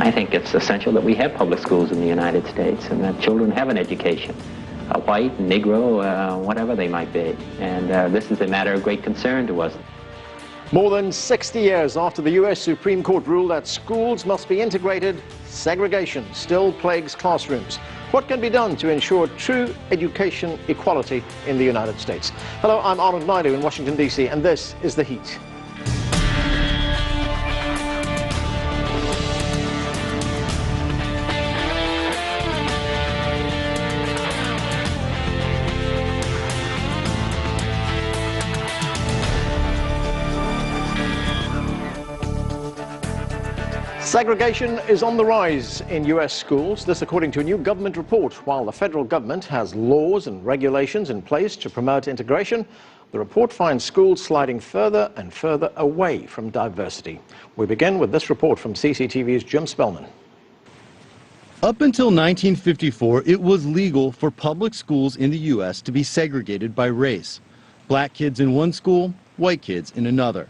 I think it's essential that we have public schools in the United States and that children have an education, white, Negro, whatever they might be. And this is a matter of great concern to us. More than 60 years after the U.S. Supreme Court ruled that schools must be integrated, segregation still plagues classrooms. What can be done to ensure true education equality in the United States? Hello, I'm Arnold Naidu in Washington, D.C., and this is The Heat. Segregation is on the rise in U.S. schools, this according to a new government report. While the federal government has laws and regulations in place to promote integration, the report finds schools sliding further and further away from diversity. We begin with this report from CCTV's Jim Spellman. Up until 1954, it was legal for public schools in the U.S. to be segregated by race. Black kids in one school, white kids in another.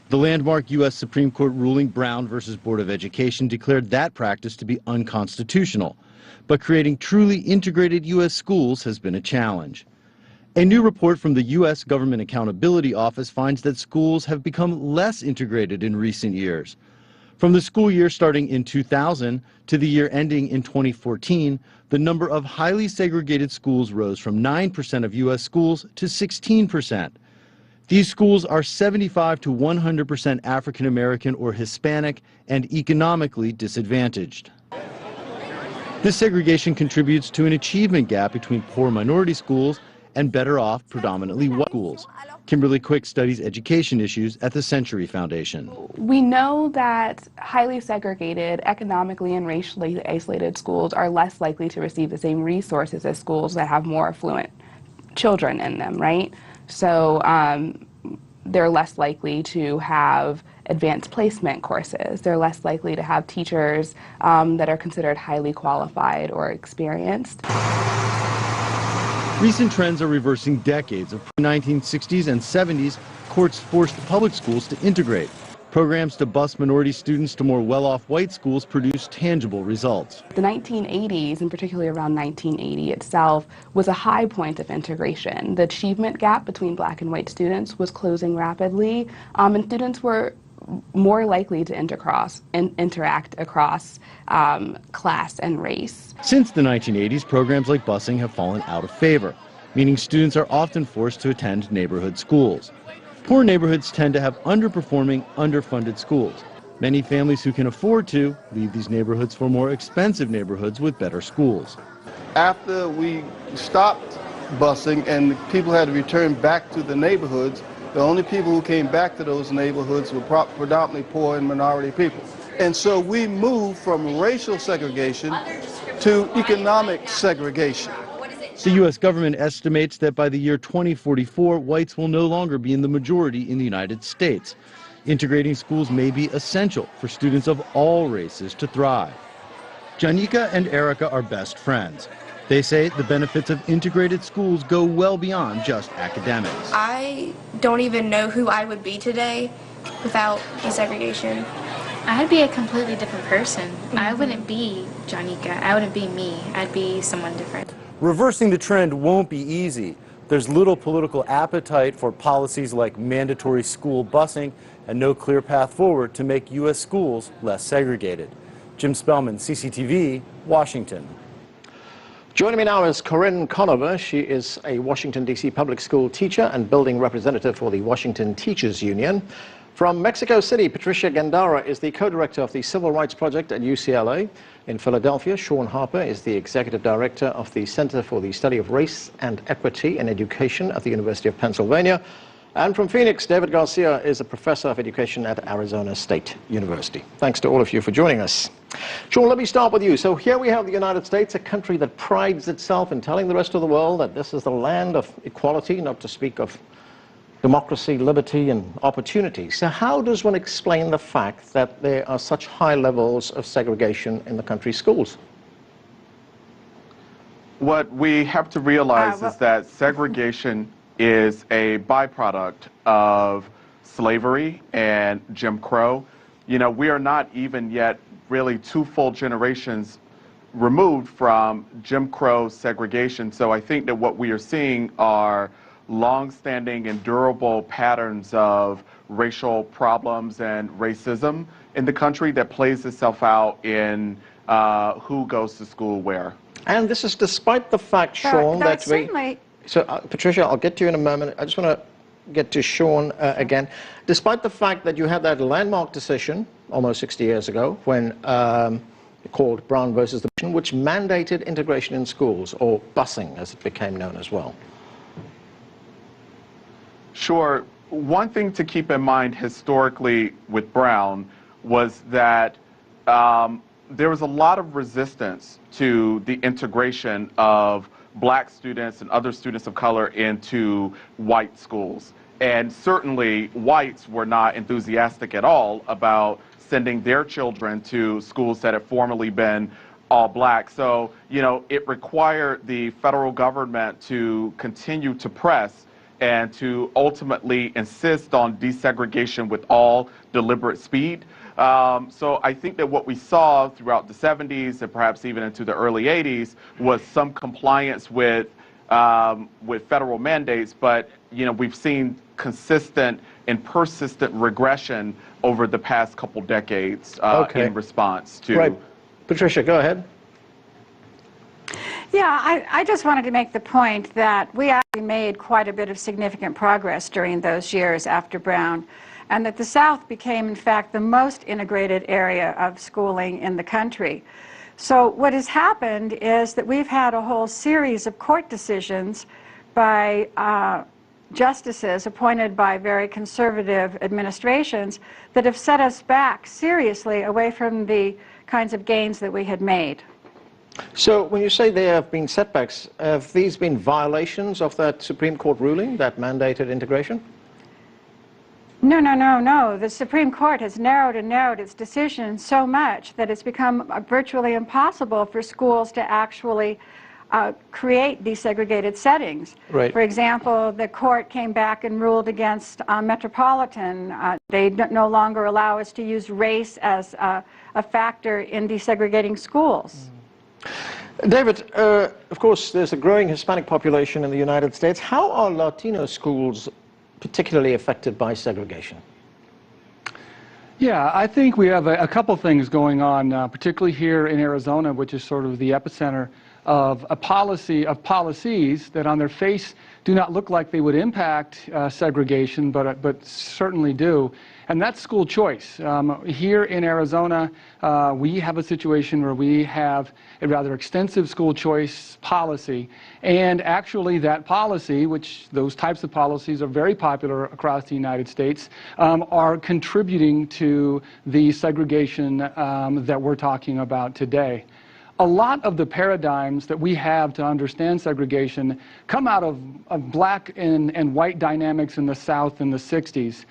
The landmark U.S. Supreme Court ruling Brown versus Board of Education declared that practice to be unconstitutional. But creating truly integrated U.S. schools has been a challenge. A new report from the U.S. Government Accountability Office finds that schools have become less integrated in recent years. From the school year starting in 2000 to the year ending in 2014, the number of highly segregated schools rose from 9% of U.S. schools to 16%. These schools are 75 to 100% African American or Hispanic and economically disadvantaged. This segregation contributes to an achievement gap between poor minority schools and better off predominantly white schools. Kimberly Quick studies education issues at the Century Foundation. We know that highly segregated, economically and racially isolated schools are less likely to receive the same resources as schools that have more affluent children in them, right? So they're less likely to have advanced placement courses. They're less likely to have teachers that are considered highly qualified or experienced. Recent trends are reversing decades of 1960s and 70s. Courts forced public schools to integrate. Programs to bus minority students to more well-off white schools produce tangible results. The 1980s, and particularly around 1980 itself, was a high point of integration. The achievement gap between black and white students was closing rapidly, and students were more likely to interact across class and race. Since the 1980s, programs like busing have fallen out of favor, meaning students are often forced to attend neighborhood schools. Poor neighborhoods tend to have underperforming, underfunded schools. Many families who can afford to leave these neighborhoods for more expensive neighborhoods with better schools. After we stopped busing and people had to return back to the neighborhoods, the only people who came back to those neighborhoods were predominantly poor and minority people. And so we moved from racial segregation to economic segregation. The U.S. government estimates that by the year 2044, whites will no longer be in the majority in the United States. Integrating schools may be essential for students of all races to thrive. Janika and Erica are best friends. They say the benefits of integrated schools go well beyond just academics. I don't even know who I would be today without desegregation. I'd be a completely different person. I wouldn't be Janika. I wouldn't be me. I'd be someone different. Reversing the trend won't be easy. There's little political appetite for policies like mandatory school busing and no clear path forward to make U.S. schools less segregated. Jim Spellman, CCTV, Washington. Joining me now is Corinne Conover. She is a Washington, D.C. public school teacher and building representative for the Washington Teachers Union. From Mexico City, Patricia Gandara is the co-director of the Civil Rights Project at UCLA. In Philadelphia, Sean Harper is the executive director of the Center for the Study of Race and Equity in Education at the University of Pennsylvania. And from Phoenix, David Garcia is a professor of education at Arizona State University. Thanks to all of you for joining us. Sean, let me start with you. So here we have the United States, a country that prides itself in telling the rest of the world that this is the land of equality, not to speak of democracy, liberty, and opportunity. So how does one explain the fact that there are such high levels of segregation in the country's schools? What we have to realize is that segregation is a byproduct of slavery and Jim Crow. You know, we are not even yet really 2 full generations removed from Jim Crow segregation. So I think that what we are seeing are long-standing and durable patterns of racial problems and racism in the country that plays itself out in who goes to school where. And this is despite the fact, Sean, that we... So, Patricia, I'll get to you in a moment. I just want to get to Sean again. Despite the fact that you had that landmark decision almost 60 years ago when called Brown versus the Nation, which mandated integration in schools, or busing as it became known as well. Sure. One thing to keep in mind historically with Brown was that there was a lot of resistance to the integration of black students and other students of color into white schools. And certainly whites were not enthusiastic at all about sending their children to schools that had formerly been all black. So, you know, it required the federal government to continue to press and to ultimately insist on desegregation with all deliberate speed. So I think that what we saw throughout the 70s and perhaps even into the early 80s was some compliance with federal mandates, but you know, we've seen consistent and persistent regression over the past couple decades in response to... Right. Patricia, go ahead. Yeah, I just wanted to make the point that we actually made quite a bit of significant progress during those years after Brown, and that the South became, in fact, the most integrated area of schooling in the country. So what has happened is that we've had a whole series of court decisions by justices appointed by very conservative administrations that have set us back seriously away from the kinds of gains that we had made. So when you say there have been setbacks, have these been violations of that Supreme Court ruling that mandated integration? No, no, no, no. The Supreme Court has narrowed and narrowed its decision so much that it's become virtually impossible for schools to actually create desegregated settings. Right. For example, the court came back and ruled against Metropolitan. They no longer allow us to use race as a factor in desegregating schools. David, of course, there's a growing Hispanic population in the United States. How are Latino schools particularly affected by segregation? Yeah, I think we have a couple things going on, particularly here in Arizona, which is sort of the epicenter of a policy of policies that on their face do not look like they would impact segregation, but certainly do. And that's school choice. Here in Arizona, we have a situation where we have a rather extensive school choice policy. And actually that policy, which those types of policies are very popular across the United States, are contributing to the segregation that we're talking about today. A lot of the paradigms that we have to understand segregation come out of black and white dynamics in the South in the 60s.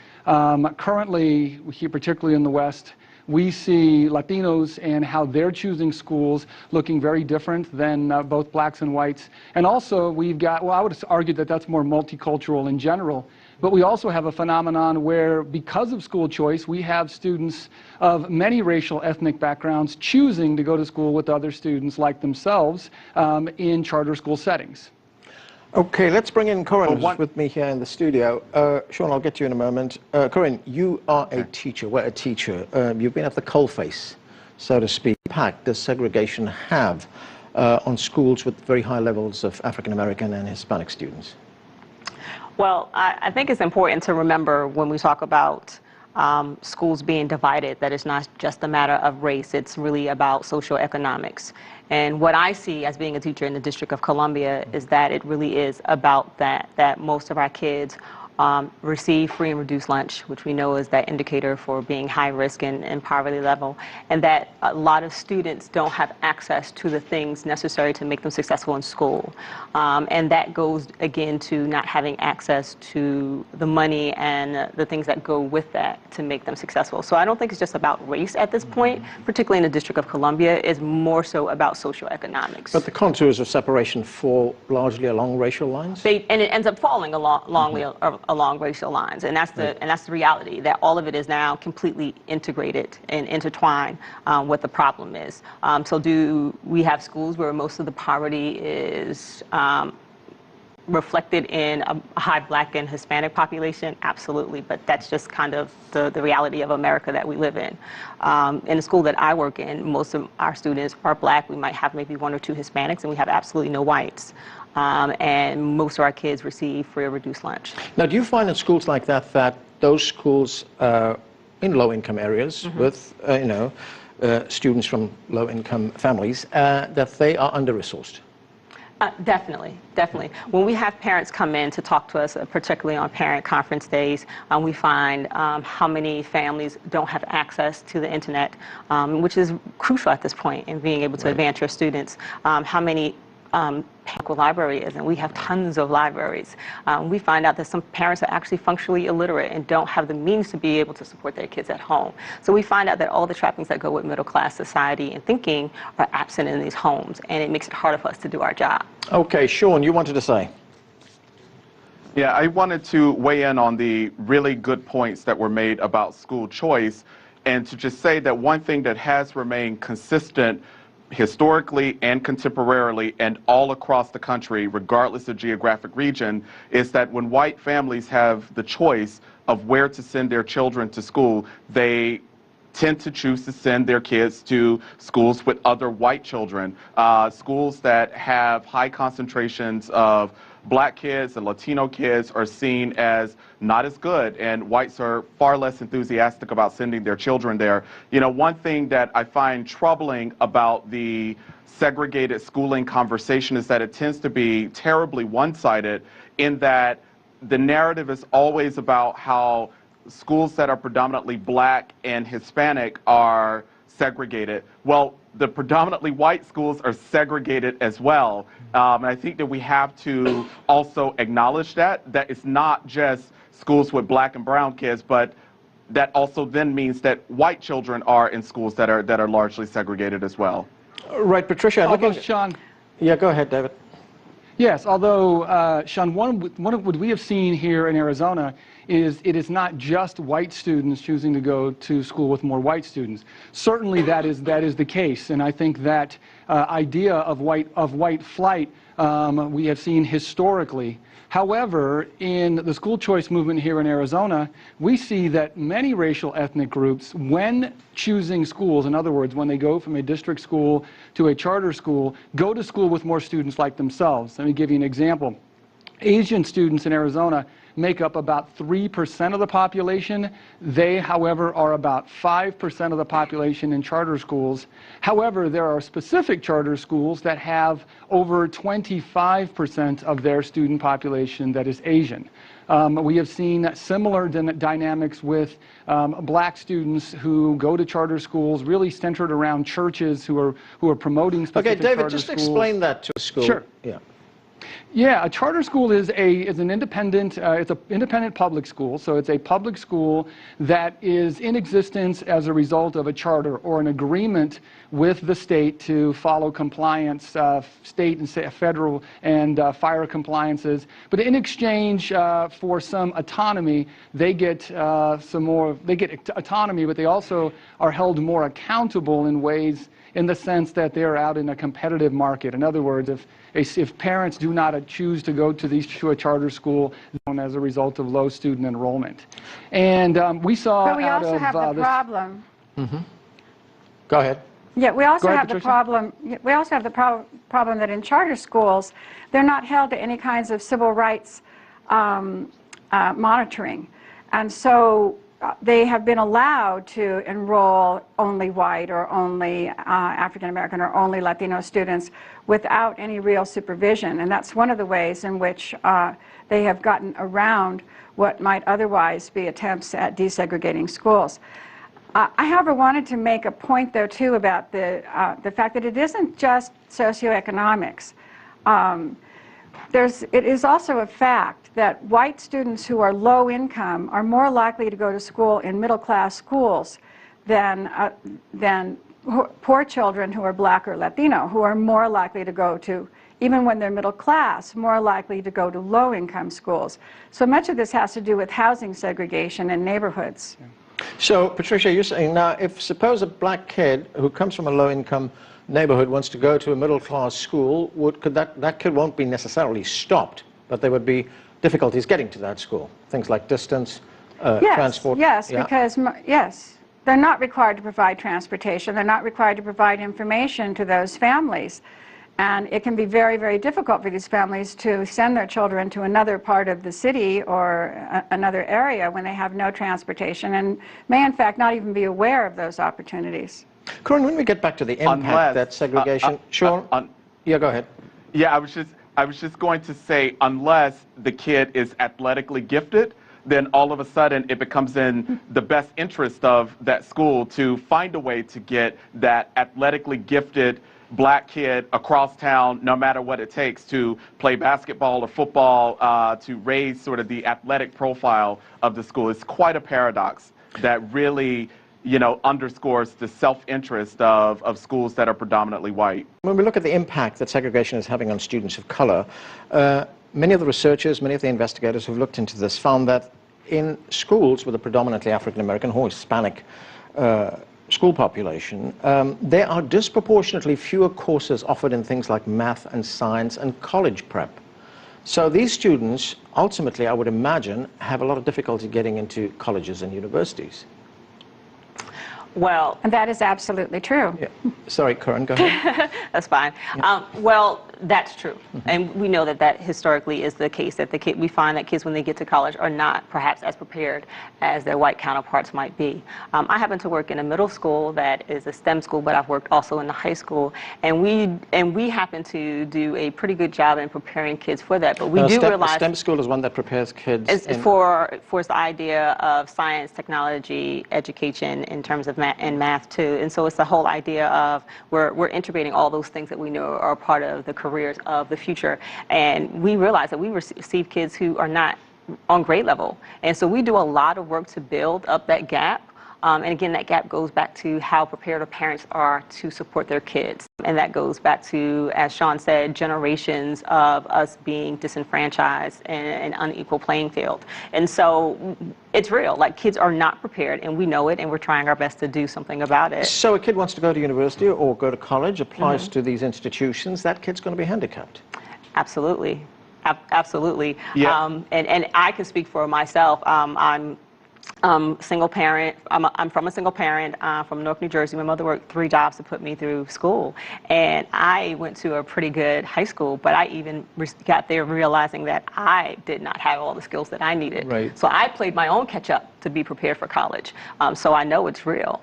Currently, here, particularly in the West, we see Latinos and how they're choosing schools looking very different than both blacks and whites. And also we've got, well, I would argue that that's more multicultural in general. But we also have a phenomenon where, because of school choice, we have students of many racial ethnic backgrounds choosing to go to school with other students like themselves in charter school settings. Okay, let's bring in Corinne, who's with me here in the studio. Sean, I'll get to you in a moment. Corinne, you are a teacher. We're a teacher. You've been at the coalface, so to speak. What impact does segregation have on schools with very high levels of African American and Hispanic students? Well, I think it's important to remember when we talk about schools being divided that it's not just a matter of race, it's really about socioeconomics. And what I see as being a teacher in the District of Columbia is that it really is about that most of our kids receive free and reduced lunch, which we know is that indicator for being high risk and poverty level, and that a lot of students don't have access to the things necessary to make them successful in school. And that goes again to not having access to the money and the things that go with that to make them successful. So I don't think it's just about race at this point, particularly in the District of Columbia. It's more so about socioeconomics. But the contours of separation fall largely along racial lines? And it ends up falling along along racial lines, and that's the reality, that all of it is now completely integrated and intertwined what the problem is. So do we have schools where most of the poverty is reflected in a high Black and Hispanic population? Absolutely, but that's just kind of the reality of America that we live in. In the school that I work in, most of our students are Black. We might have maybe 1 or 2 Hispanics, and we have absolutely no whites. And most of our kids receive free or reduced lunch. Now, do you find in schools like that that those schools in low-income areas with, students from low-income families, that they are under-resourced? Definitely, definitely. When we have parents come in to talk to us, particularly on parent conference days, we find how many families don't have access to the internet, which is crucial at this point in being able to advance your students. How many local library is, and we have tons of libraries. We find out that some parents are actually functionally illiterate and don't have the means to be able to support their kids at home. So we find out that all the trappings that go with middle class society and thinking are absent in these homes, and it makes it harder for us to do our job. Okay, Sean, you wanted to say? Yeah, I wanted to weigh in on the really good points that were made about school choice, and to just say that one thing that has remained consistent historically and contemporarily and all across the country, regardless of geographic region, is that when white families have the choice of where to send their children to school, they tend to choose to send their kids to schools with other white children, schools that have high concentrations of Black kids and Latino kids are seen as not as good, and whites are far less enthusiastic about sending their children there. You know, one thing that I find troubling about the segregated schooling conversation is that it tends to be terribly one-sided, in that the narrative is always about how schools that are predominantly Black and Hispanic are segregated. Well, the predominantly white schools are segregated as well. And I think that we have to also acknowledge that it's not just schools with Black and brown kids, but that also then means that white children are in schools that are largely segregated as well. Right, Patricia. Sean. Yeah, go ahead, David. Yes, although, Sean, one of what we have seen here in Arizona is it is not just white students choosing to go to school with more white students. Certainly that is the case, and I think that idea of white flight we have seen historically. However, in the school choice movement here in Arizona, we see that many racial ethnic groups, when choosing schools, in other words, when they go from a district school to a charter school, go to school with more students like themselves. Let me give you an example. Asian students in Arizona make up about 3% of the population. They, however, are about 5% of the population in charter schools. However, there are specific charter schools that have over 25% of their student population that is Asian. We have seen similar dynamics with Black students who go to charter schools, really centered around churches who are promoting specific charter schools. Okay, David, just explain that to a school. Sure. Yeah. Yeah, a charter school is an independent, it's an independent public school. So it's a public school that is in existence as a result of a charter or an agreement with the state to follow compliance, state and federal and fire compliances. But in exchange for some autonomy, they get autonomy, but they also are held more accountable in ways, in the sense that they're out in a competitive market. In other words, if parents do not choose to go to a charter school as a result of low student enrollment. And we saw but we also have the problem. Go ahead. Yeah, we also have Patricia. the problem. We also have the problem that in charter schools, they're not held to any kinds of civil rights monitoring, and so they have been allowed to enroll only white or only African American or only Latino students without any real supervision, and that's one of the ways in which they have gotten around what might otherwise be attempts at desegregating schools. I, however, wanted to make a point, though, too, about the fact that it isn't just socioeconomics. It is also a fact that white students who are low income are more likely to go to school in middle-class schools than poor children who are Black or Latino, who are more likely to go to even when they're middle class, more likely to go to low-income schools. So much of this has to do with housing segregation in neighborhoods. So, Patricia, you're saying now, if suppose a black kid who comes from a low-income neighborhood wants to go to a middle-class school, could that kid won't be necessarily stopped, but there would be difficulties getting to that school? Things like distance, transport? Yes, yeah. because, yes, they're not required to provide transportation. They're not required to provide information to those families. And it can be very, very difficult for these families to send their children to another part of the city or another area when they have no transportation and may, in fact, not even be aware of those opportunities. Corinne, when we get back to the impact that segregation... Sean? Yeah, go ahead. Yeah, I was just going to say, unless the kid is athletically gifted, then all of a sudden it becomes in the best interest of that school to find a way to get that athletically gifted black kid across town, no matter what it takes, to play basketball or football, to raise sort of the athletic profile of the school. It's quite a paradox that really, you know, underscores the self-interest of schools that are predominantly white. When we look at the impact that segregation is having on students of color, many of the researchers, many of the investigators who've looked into this found that in schools with a predominantly African-American or Hispanic school population, there are disproportionately fewer courses offered in things like math and science and college prep. So these students, ultimately, I would imagine, have a lot of difficulty getting into colleges and universities. Well, and that is absolutely true. Yeah. Sorry, Corinne, go ahead. That's fine. Yeah. Well, that's true. And we know that that historically is the case, that we find that kids when they get to college are not perhaps as prepared as their white counterparts might be. I happen to work in a middle school that is a STEM school, but I've worked also in the high school, and we happen to do a pretty good job in preparing kids for that. But we do realize STEM school is one that prepares kids for the idea of science, technology, education in terms of math too. And so it's the whole idea of we're integrating all those things that we know are part of the careers of the future. And we realize that we receive kids who are not on grade level. And so we do a lot of work to build up that gap. And again, that gap goes back to how prepared our parents are to support their kids. And that goes back to, as Sean said, generations of us being disenfranchised and an unequal playing field. And so it's real. Like, kids are not prepared, and we know it, and we're trying our best to do something about it. So a kid wants to go to university or go to college, applies to these institutions, that kid's going to be handicapped. Absolutely. Absolutely. Yeah. And I can speak for myself. I'm single parent. I'm from a single parent from Newark, New Jersey. My mother worked 3 jobs to put me through school, and I went to a pretty good high school, but I even got there realizing that I did not have all the skills that I needed. Right. So I played my own catch up to be prepared for college. So I know it's real.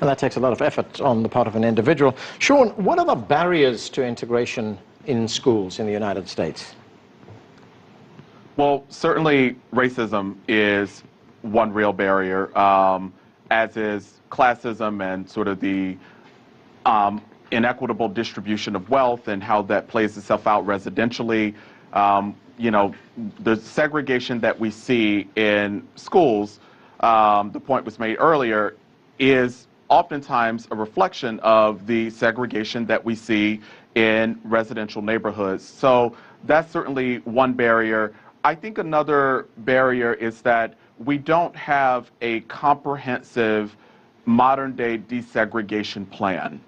And that takes a lot of effort on the part of an individual. Sean, what are the barriers to integration in schools in the United States? Well, certainly racism is one real barrier, as is classism and sort of the inequitable distribution of wealth and how that plays itself out residentially. You know, the segregation that we see in schools, the point was made earlier, is oftentimes a reflection of the segregation that we see in residential neighborhoods. So that's certainly one barrier. I think another barrier is that we don't have a comprehensive modern-day desegregation plan.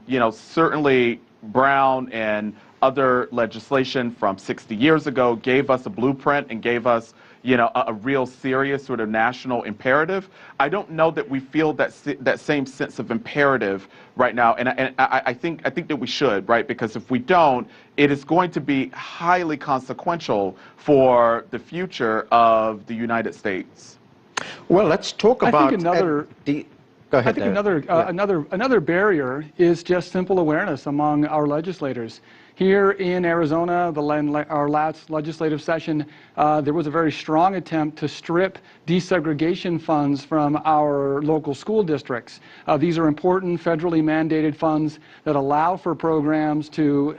You know, certainly Brown and other legislation from 60 years ago gave us a blueprint and gave us, you know, a real serious sort of national imperative. I don't know that we feel that same sense of imperative right now, and I think that we should, right? Because if we don't, it is going to be highly consequential for the future of the United States. Well, let's talk about. I think another. Go ahead, I think another barrier is just simple awareness among our legislators. Here in Arizona, our last legislative session, there was a very strong attempt to strip desegregation funds from our local school districts. These are important federally mandated funds that allow for programs to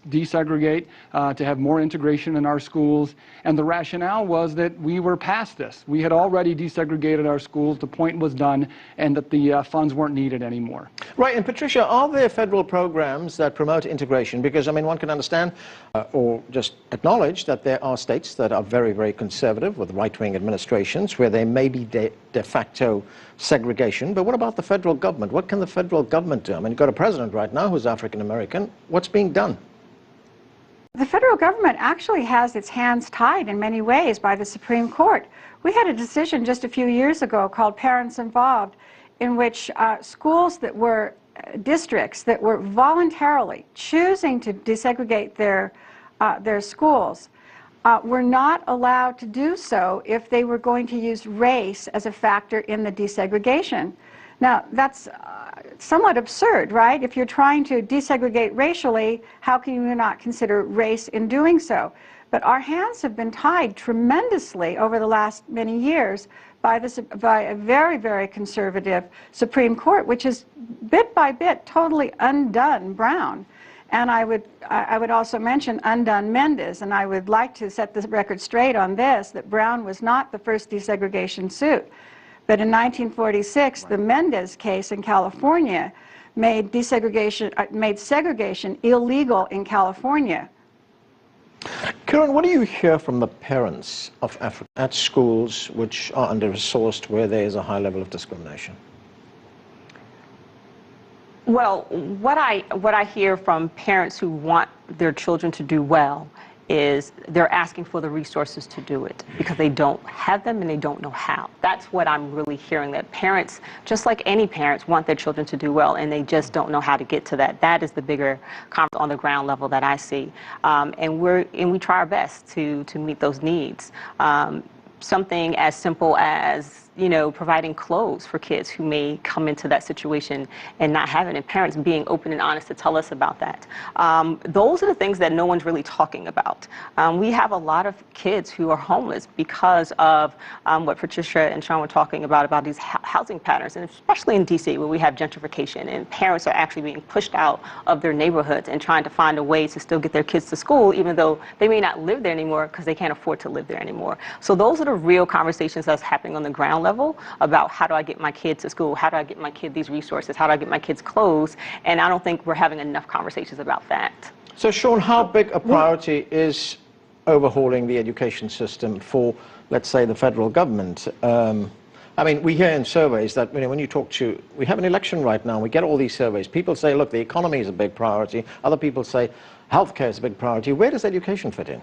desegregate, to have more integration in our schools. And the rationale was that we were past this. We had already desegregated our schools, the point was done, and that the funds weren't needed anymore. Right, and Patricia, are there federal programs that promote integration? Because, I mean, one can understand or just acknowledge that there are states that are very, very conservative with right-wing administrations where there may be de facto segregation. But what about the federal government? What can the federal government do? I mean, you've got a president right now who's African-American. What's being done? The federal government actually has its hands tied in many ways by the Supreme Court. We had a decision just a few years ago called Parents Involved, in which schools that were districts that were voluntarily choosing to desegregate their schools were not allowed to do so if they were going to use race as a factor in the desegregation. Now, that's somewhat absurd, right? If you're trying to desegregate racially, how can you not consider race in doing so? But our hands have been tied tremendously over the last many years by a very, very conservative Supreme Court, which has bit by bit totally undone Brown. And I would also mention undone Mendez, and I would like to set the record straight on this, that Brown was not the first desegregation suit. But in 1946, the Mendez case in California made segregation illegal in California. Karen, what do you hear from the parents of Africa at schools which are under-resourced, where there is a high level of discrimination? Well, what I hear from parents who want their children to do well is they're asking for the resources to do it because they don't have them and they don't know how. That's what I'm really hearing, that parents, just like any parents, want their children to do well and they just don't know how to get to that. That is the bigger conflict on the ground level that I see. And we try our best to meet those needs. Something as simple as, providing clothes for kids who may come into that situation and not have it, and parents being open and honest to tell us about that. Those are the things that no one's really talking about. We have a lot of kids who are homeless because of what Patricia and Sean were talking about these housing patterns, and especially in DC where we have gentrification and parents are actually being pushed out of their neighborhoods and trying to find a way to still get their kids to school even though they may not live there anymore because they can't afford to live there anymore. So those are the real conversations that's happening on the ground level about how do I get my kids to school, how do I get my kid these resources, how do I get my kids clothes, and I don't think we're having enough conversations about that. So Sean, how big a priority is overhauling the education system for, let's say, the federal government? I mean, we hear in surveys that when you talk to, we have an election right now, we get all these surveys. People say, look, the economy is a big priority. Other people say healthcare is a big priority. Where does education fit in?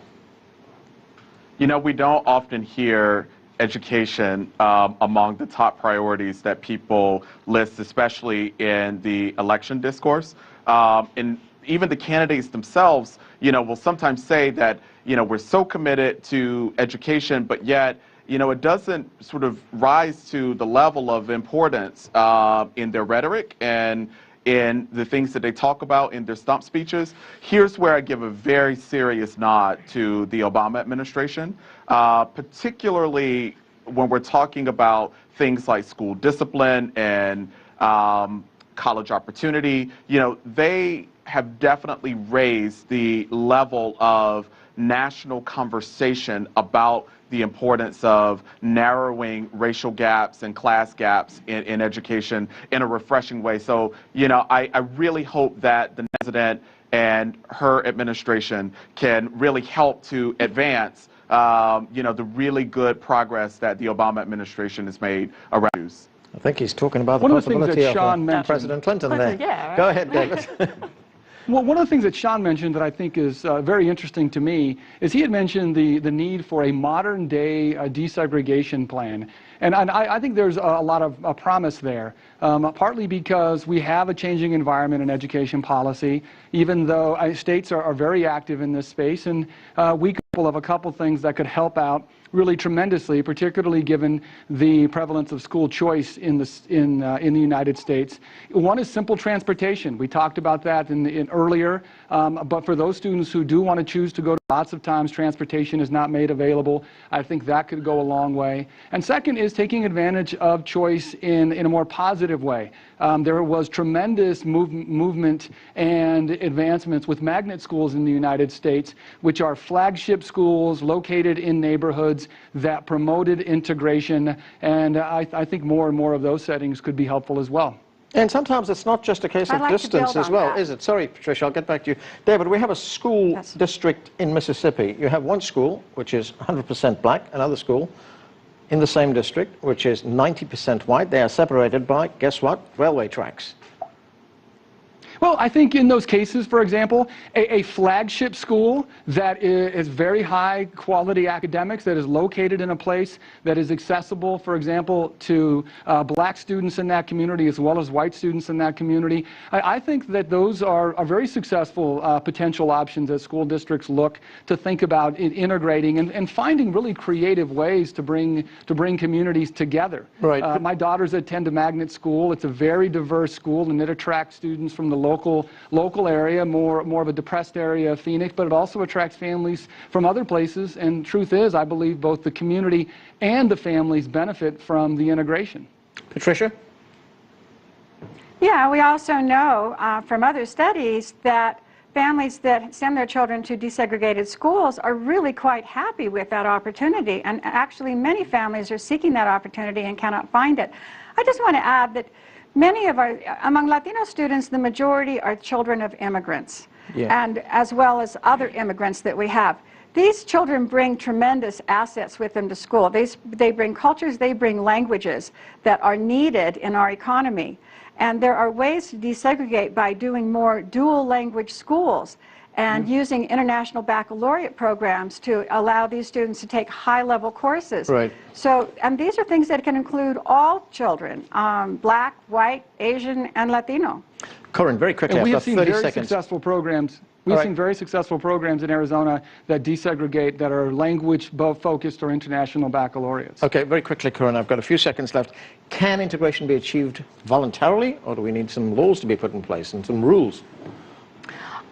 We don't often hear education among the top priorities that people list, especially in the election discourse. And even the candidates themselves, will sometimes say that, we're so committed to education, but yet, it doesn't sort of rise to the level of importance in their rhetoric and in the things that they talk about in their stump speeches. Here's where I give a very serious nod to the Obama administration, particularly when we're talking about things like school discipline and college opportunity. They have definitely raised the level of national conversation about the importance of narrowing racial gaps and class gaps in education in a refreshing way. So, I really hope that the president and her administration can really help to advance, the really good progress that the Obama administration has made around youth. I think he's talking about the possibility of President Clinton there. Yeah, right? Go ahead, David. Well, one of the things that Sean mentioned that I think is very interesting to me is he had mentioned the need for a modern-day desegregation plan. And I think there's a lot of promise there, partly because we have a changing environment in education policy, even though states are very active in this space, and we could pull up a couple things that could help out. really tremendously, particularly given the prevalence of school choice in the United States. One is simple transportation. We talked about that earlier, but for those students who do want to choose to go to, lots of times transportation is not made available. I think that could go a long way. And second is taking advantage of choice in a more positive way. There was tremendous movement and advancements with magnet schools in the United States, which are flagship schools located in neighborhoods that promoted integration, and I think more and more of those settings could be helpful as well. And sometimes it's not just a case of distance as well, is it? Sorry, Patricia, I'll get back to you. David, we have a school district in Mississippi. You have one school, which is 100% black, another school in the same district, which is 90% white. They are separated by, guess what, railway tracks. Well, I think in those cases, for example, a flagship school that is very high quality academics, that is located in a place that is accessible, for example, to black students in that community as well as white students in that community, I think that those are very successful potential options as school districts look to think about integrating and finding really creative ways to bring communities together. Right. My daughters attend a magnet school. It's a very diverse school, and it attracts students from the local area, more of a depressed area of Phoenix, but it also attracts families from other places. And truth is, I believe both the community and the families benefit from the integration. Patricia? Yeah, we also know from other studies that families that send their children to desegregated schools are really quite happy with that opportunity. And actually, many families are seeking that opportunity and cannot find it. I just want to add that among Latino students, the majority are children of immigrants, and as well as other immigrants that we have. These children bring tremendous assets with them to school. They bring cultures, they bring languages that are needed in our economy. And there are ways to desegregate by doing more dual language schools and using international baccalaureate programs to allow these students to take high-level courses. Right. So, and these are things that can include all children, black, white, Asian, and Latino. Corinne, very quickly, we after have seen 30 very seconds. successful programs. We've seen very successful programs in Arizona that desegregate, that are language focused or international baccalaureates. Okay, very quickly, Corinne, I've got a few seconds left. Can integration be achieved voluntarily, or do we need some laws to be put in place and some rules?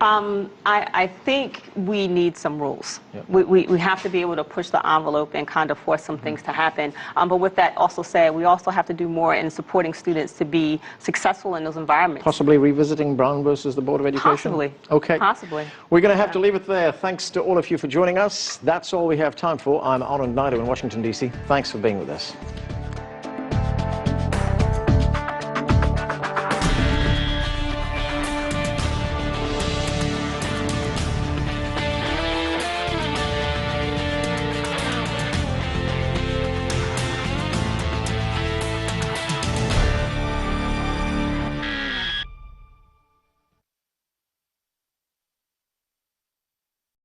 I think we need some rules. Yep. We have to be able to push the envelope and kind of force some things to happen. But with that also said, we also have to do more in supporting students to be successful in those environments. Possibly revisiting Brown versus the Board of Education? Possibly. Okay. Possibly. We're going to have to leave it there. Thanks to all of you for joining us. That's all we have time for. I'm Anand Naidu in Washington, D.C. Thanks for being with us.